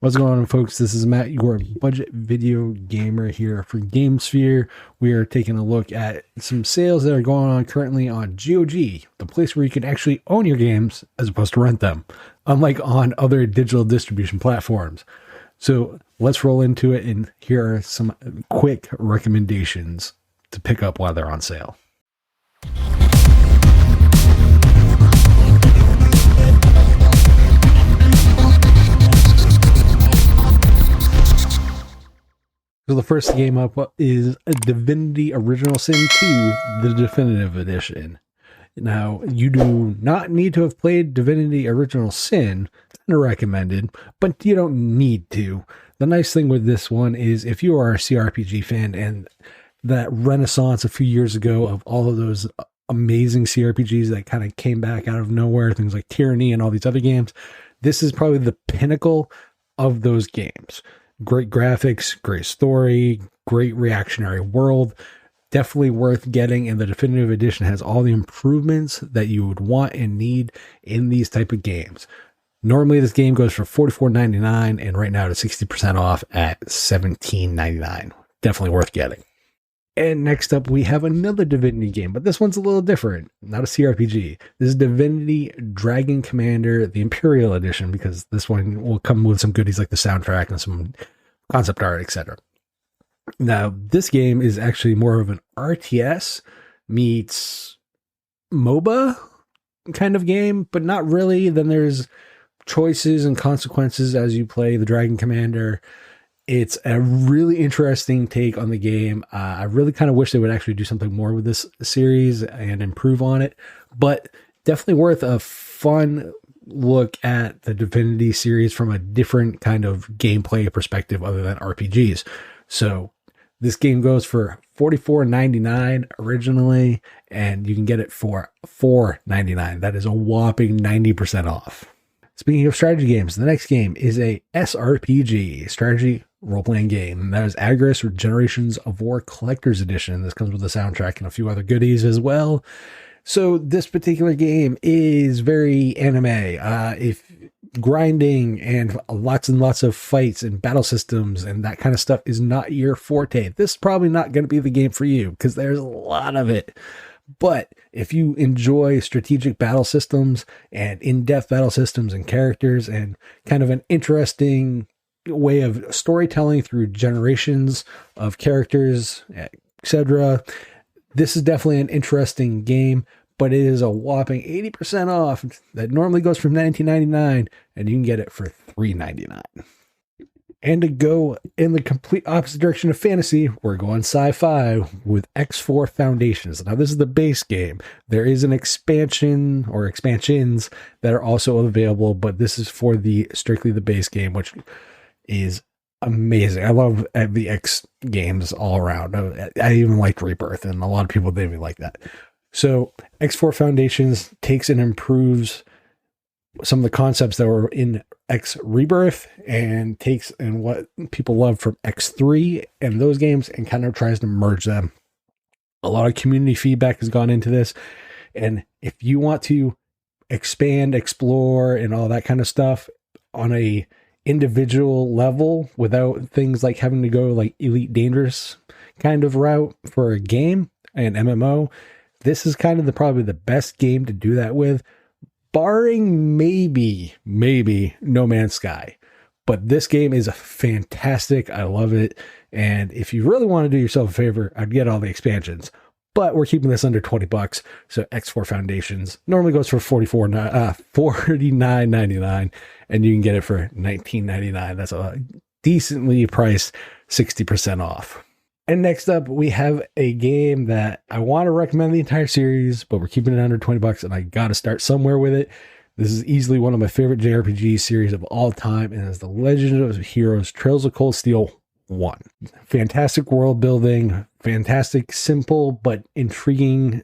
What's going on, folks? This is Matt, your budget video gamer here for GameSphere. We are taking a look at some sales that are going on currently on GOG, the place where you can actually own your games as opposed to rent them, unlike on other digital distribution platforms. So let's roll into it, and here are some quick recommendations to pick up while they're on sale. So the first game up is Divinity Original Sin 2, the Definitive Edition. Now, you do not need to have played Divinity Original Sin, it's not recommended, but you don't need to. The nice thing with this one is if you are a CRPG fan and that renaissance a few years ago of all of those amazing CRPGs that kind of came back out of nowhere, things like Tyranny and all these other games, this is probably the pinnacle of those games. Great graphics, great story, great reactionary world. Definitely worth getting, and the Definitive Edition has all the improvements that you would want and need in these type of games. Normally this game goes for $44.99, and right now it's 60% off at $17.99. Definitely worth getting. And next up, we have another Divinity game, but this one's a little different. Not a CRPG. This is Divinity Dragon Commander, the Imperial Edition, because this one will come with some goodies like the soundtrack and some concept art, etc. Now, this game is actually more of an RTS meets MOBA kind of game, but not really. Then there's choices and consequences as you play the Dragon Commander. It's a really interesting take on the game. I really kind of wish they would actually do something more with this series and improve on it, but definitely worth a fun look at the Divinity series from a different kind of gameplay perspective other than RPGs. So this game goes for $44.99 originally, and you can get it for $4.99. That is a whopping 90% off. Speaking of strategy games, the next game is a SRPG, strategy role-playing game. That is Agris, or Generations of War Collector's Edition. This comes with a soundtrack and a few other goodies as well. So this particular game is very anime. If grinding and lots of fights and battle systems and that kind of stuff is not your forte, this is probably not going to be the game for you because there's a lot of it. But if you enjoy strategic battle systems and in-depth battle systems and characters and kind of an interesting way of storytelling through generations of characters, etc., this is definitely an interesting game, but it is a whopping 80% off. That normally goes from $19.99, and you can get it for $3.99. And to go in the complete opposite direction of fantasy, we're going sci-fi with X4 Foundations. Now, this is the base game. There is an expansion or expansions that are also available, but this is for strictly the base game, which is amazing. I love the X games all around. I even liked Rebirth, and a lot of people didn't even like that. So X4 Foundations takes and improves some of the concepts that were in X Rebirth and takes in what people love from X3 and those games and kind of tries to merge them. A lot of community feedback has gone into this. And if you want to expand, explore, and all that kind of stuff on a individual level without things like having to go like Elite Dangerous kind of route for a game and MMO, this is kind of probably the best game to do that with, barring maybe No Man's Sky. But this game is fantastic. I love it. And if you really want to do yourself a favor, I'd get all the expansions. But we're keeping this under $20. So X4 Foundations normally goes for $49.99, and you can get it for $19.99. That's a decently priced 60% off. And next up, we have a game that I want to recommend the entire series, but we're keeping it under $20, and I got to start somewhere with it. This is easily one of my favorite JRPG series of all time, and it's The Legend of Heroes Trails of Cold Steel 1. Fantastic world building, fantastic, simple, but intriguing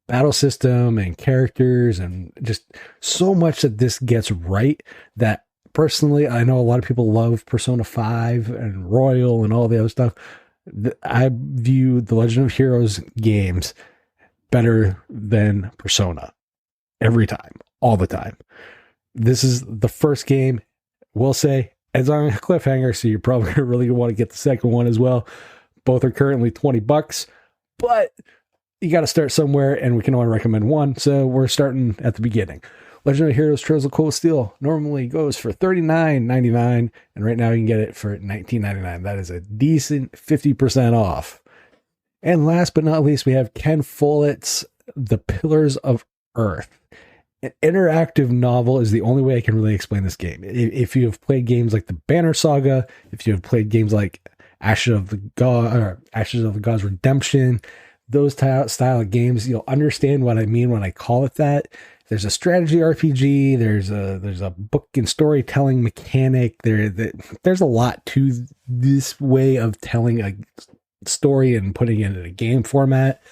battle system and characters, and just so much that this gets right that personally, I know a lot of people love Persona 5 and Royal and all the other stuff. I view the Legend of Heroes games better than Persona every time, all the time. This is the first game, will say, It's on a cliffhanger, so you're probably really going to want to get the second one as well. Both are currently $20, but you got to start somewhere, and we can only recommend one, so we're starting at the beginning. Legendary Heroes Trails of Cold Steel normally goes for $39.99, and right now you can get it for $19.99. That is a decent 50% off. And last but not least, we have Ken Follett's The Pillars of Earth. An interactive novel is the only way I can really explain this game. If you have played games like the Banner Saga, if you have played games like Ashes of the Gods Redemption, those style of games, you'll understand what I mean when I call it that. There's a strategy RPG. There's a book and storytelling mechanic. There's a lot to this way of telling a story and putting it in a game format.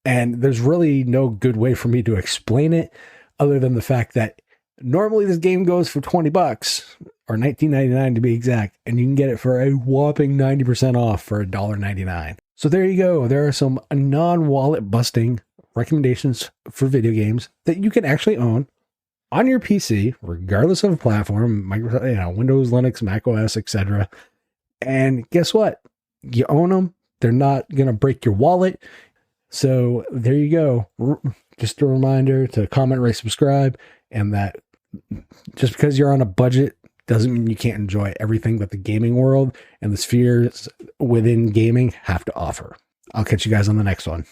And there's really no good way for me to explain it other than the fact that normally this game goes for $20 or $19.99 to be exact, and you can get it for a whopping 90% off for $1.99. So there you go. There are some non-wallet busting recommendations for video games that you can actually own on your PC, regardless of platform, Microsoft, Windows, Linux, Mac OS, etc. And guess what? You own them. They're not going to break your wallet. So there you go. Just a reminder to comment, rate, subscribe, and that just because you're on a budget doesn't mean you can't enjoy everything that the gaming world and the spheres within gaming have to offer. I'll catch you guys on the next one.